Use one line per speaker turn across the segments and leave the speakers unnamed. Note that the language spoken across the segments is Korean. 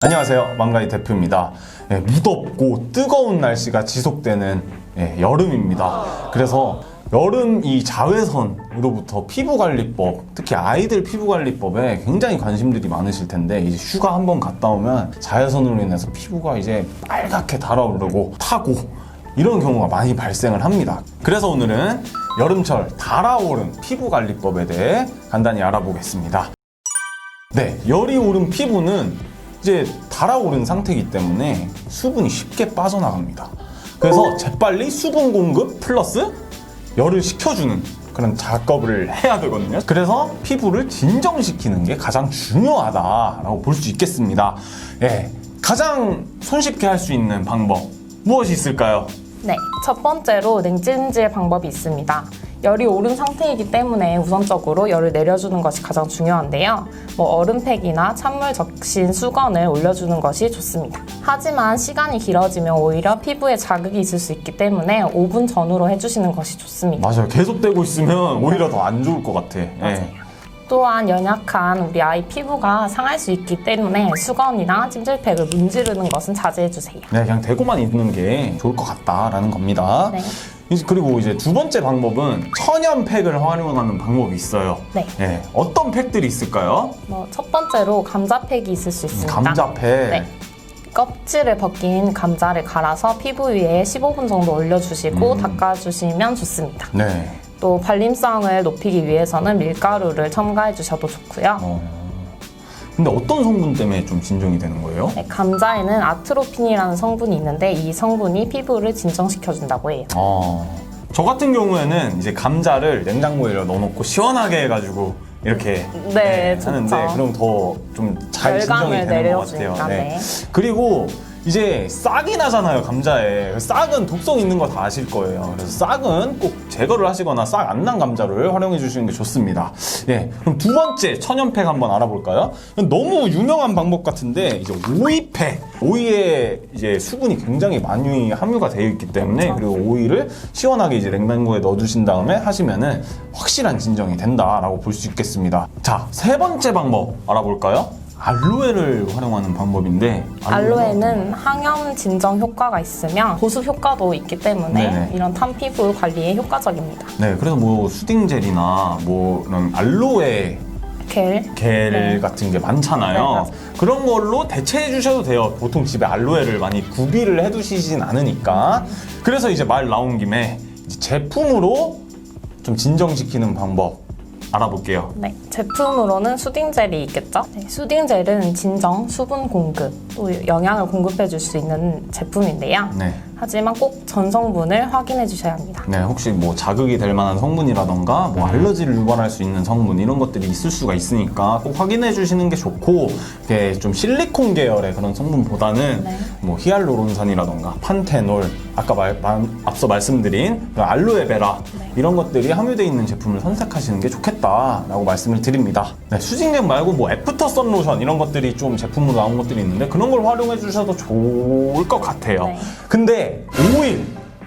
안녕하세요, 망가이 대표입니다. 무덥고 뜨거운 날씨가 지속되는 여름입니다. 그래서 여름 이 자외선으로부터 피부관리법, 특히 아이들 피부관리법에 굉장히 관심들이 많으실 텐데, 이제 휴가 한번 갔다 오면 자외선으로 인해서 피부가 이제 빨갛게 달아오르고 타고 이런 경우가 많이 발생을 합니다. 그래서 오늘은 여름철 달아오른 피부관리법에 대해 간단히 알아보겠습니다. 네, 열이 오른 피부는 이제 달아오른 상태이기 때문에 수분이 쉽게 빠져나갑니다. 그래서 재빨리 수분 공급 플러스 열을 식혀주는 그런 작업을 해야 되거든요. 그래서 피부를 진정시키는 게 가장 중요하다라고 볼 수 있겠습니다. 가장 손쉽게 할 수 있는 방법 무엇이 있을까요?
네, 첫 번째로 냉찜질 방법이 있습니다. 열이 오른 상태이기 때문에 우선적으로 열을 내려주는 것이 가장 중요한데요. 얼음팩이나 찬물 적신 수건을 올려주는 것이 좋습니다. 하지만 시간이 길어지면 오히려 피부에 자극이 있을 수 있기 때문에 5분 전후로 해주시는 것이 좋습니다.
맞아요. 계속되고 있으면 오히려 더 안 좋을 것 같아.
맞아요. 또한 연약한 우리 아이 피부가 상할 수 있기 때문에 수건이나 찜질팩을 문지르는 것은 자제해주세요.
네, 그냥 대고만 있는 게 좋을 것 같다라는 겁니다.
네.
그리고 이제 두 번째 방법은 천연팩을 활용하는 방법이 있어요.
네.
어떤 팩들이 있을까요?
첫 번째로 감자팩이 있을 수 있습니다.
감자팩.
네. 껍질을 벗긴 감자를 갈아서 피부 위에 15분 정도 올려주시고 닦아주시면 좋습니다.
네.
또 발림성을 높이기 위해서는 밀가루를 첨가해 주셔도 좋고요.
근데 어떤 성분 때문에 좀 진정이 되는 거예요?
네, 감자에는 아트로핀이라는 성분이 있는데 이 성분이 피부를 진정시켜준다고 해요.
저 같은 경우에는 이제 감자를 냉장고에 넣어놓고 시원하게 해가지고 이렇게 하는데 그럼 더 좀 잘 진정이 되는 것 같아요.
네.
그리고 이제 싹이 나잖아요, 감자에. 싹은 독성 있는 거 다 아실 거예요. 그래서 싹은 꼭 제거를 하시거나 싹 안 난 감자를 활용해 주시는 게 좋습니다. 그럼 두 번째 천연팩 한번 알아볼까요? 너무 유명한 방법 같은데, 이제 오이팩. 오이에 이제 수분이 굉장히 많이 함유가 되어 있기 때문에, 그리고 오이를 시원하게 이제 냉장고에 넣어주신 다음에 하시면은 확실한 진정이 된다라고 볼 수 있겠습니다. 자, 세 번째 방법 알아볼까요? 알로에를 활용하는 방법인데,
알로에는 항염 진정 효과가 있으며 보습 효과도 있기 때문에 이런 탄 피부 관리에 효과적입니다.
네, 그래서 수딩 젤이나 이런 알로에 겔 같은 게 많잖아요. 그런 걸로 대체해 주셔도 돼요. 보통 집에 알로에를 많이 구비를 해 두시진 않으니까. 그래서 이제 말 나온 김에 이제 제품으로 좀 진정시키는 방법 알아볼게요.
네, 제품으로는 수딩젤이 있겠죠? 네, 수딩젤은 진정, 수분 공급, 또 영양을 공급해 줄 수 있는 제품인데요. 하지만 꼭 전성분을 확인해 주셔야 합니다.
네, 혹시 자극이 될 만한 성분이라던가 알러지를 유발할 수 있는 성분 이런 것들이 있을 수가 있으니까 꼭 확인해 주시는 게 좋고, 이게 좀 실리콘 계열의 그런 성분보다는 히알루론산이라던가 판테놀, 아까 앞서 말씀드린 알로에베라 이런 것들이 함유되어 있는 제품을 선택하시는 게 좋겠다라고 말씀을 드립니다. 수딩젤 말고 애프터 선로션 이런 것들이 좀 제품으로 나온 것들이 있는데 그런 걸 활용해 주셔도 좋을 것 같아요. 근데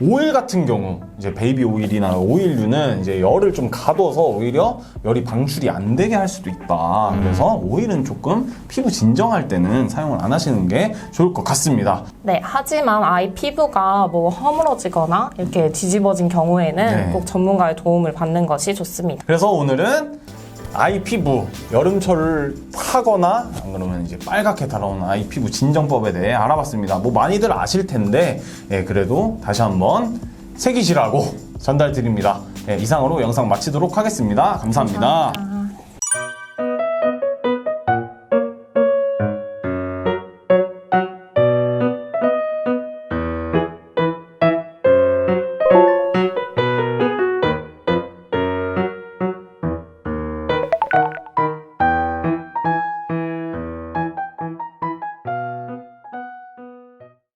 오일 같은 경우, 이제 베이비 오일이나 오일류는 이제 열을 좀 가둬서 오히려 열이 방출이 안 되게 할 수도 있다. 그래서 오일은 조금 피부 진정할 때는 사용을 안 하시는 게 좋을 것 같습니다.
네, 하지만 아이 피부가 허물어지거나 이렇게 뒤집어진 경우에는 꼭 전문가의 도움을 받는 것이 좋습니다.
그래서 오늘은 아이 피부, 여름철을 타거나 안 그러면 이제 빨갛게 달아오는 아이 피부 진정법에 대해 알아봤습니다. 많이들 아실 텐데, 그래도 다시 한번 새기시라고 전달드립니다. 이상으로 영상 마치도록 하겠습니다. 감사합니다.